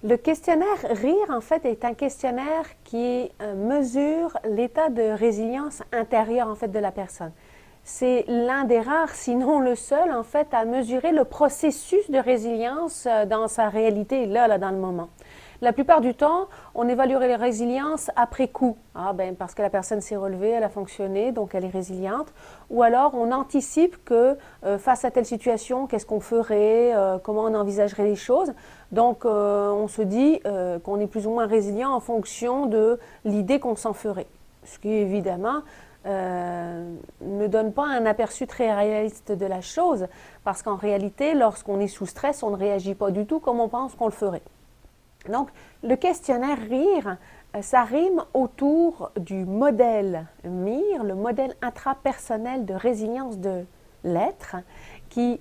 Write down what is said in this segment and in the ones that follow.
Le questionnaire RIR, en fait, est un questionnaire qui mesure l'état de résilience intérieure, en fait, de la personne. C'est l'un des rares, sinon le seul, en fait, à mesurer le processus de résilience dans sa réalité, là, dans le moment. La plupart du temps, on évaluerait la résilience après coup. Parce que la personne s'est relevée, elle a fonctionné, donc elle est résiliente. Ou alors, on anticipe que face à telle situation, qu'est-ce qu'on ferait, comment on envisagerait les choses. Donc, on se dit qu'on est plus ou moins résilient en fonction de l'idée qu'on s'en ferait. Ce qui, évidemment, ne donne pas un aperçu très réaliste de la chose, parce qu'en réalité, lorsqu'on est sous stress, on ne réagit pas du tout comme on pense qu'on le ferait. Donc, le questionnaire RIR, ça rime autour du modèle MIR, le modèle intrapersonnel de résilience de l'être, qui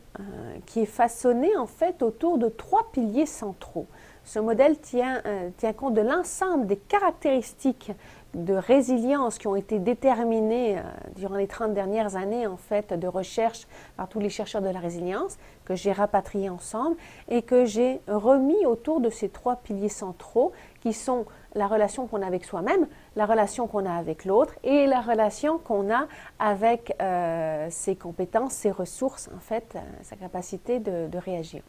est façonné en fait autour de 3 piliers centraux. Ce modèle tient compte de l'ensemble des caractéristiques de résilience qui ont été déterminées durant les 30 dernières années en fait de recherche par tous les chercheurs de la résilience que j'ai rapatriés ensemble et que j'ai remis autour de ces 3 piliers centraux qui sont la relation qu'on a avec soi-même, la relation qu'on a avec l'autre et la relation qu'on a avec ses compétences, ses ressources, en fait, sa capacité de réagir.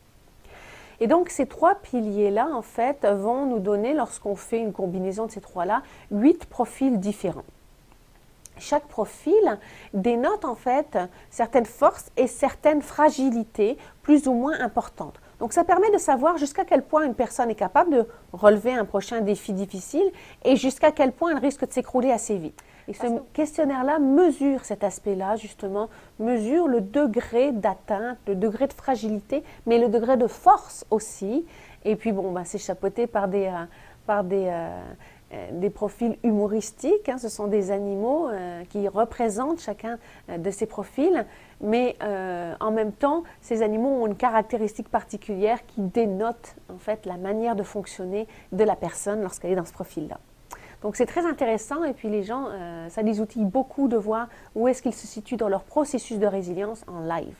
Et donc, ces 3 piliers-là, en fait, vont nous donner, lorsqu'on fait une combinaison de ces 3-là, 8 profils différents. Chaque profil dénote, en fait, certaines forces et certaines fragilités plus ou moins importantes. Donc, ça permet de savoir jusqu'à quel point une personne est capable de relever un prochain défi difficile et jusqu'à quel point elle risque de s'écrouler assez vite. Et ce questionnaire-là mesure cet aspect-là, justement, mesure le degré d'atteinte, le degré de fragilité, mais le degré de force aussi. Et puis, c'est chapeauté par des profils humoristiques. Ce sont des animaux qui représentent chacun de ces profils, mais en même temps, ces animaux ont une caractéristique particulière qui dénote en fait la manière de fonctionner de la personne lorsqu'elle est dans ce profil-là. Donc, c'est très intéressant et puis les gens, ça les outille beaucoup de voir où est-ce qu'ils se situent dans leur processus de résilience en live.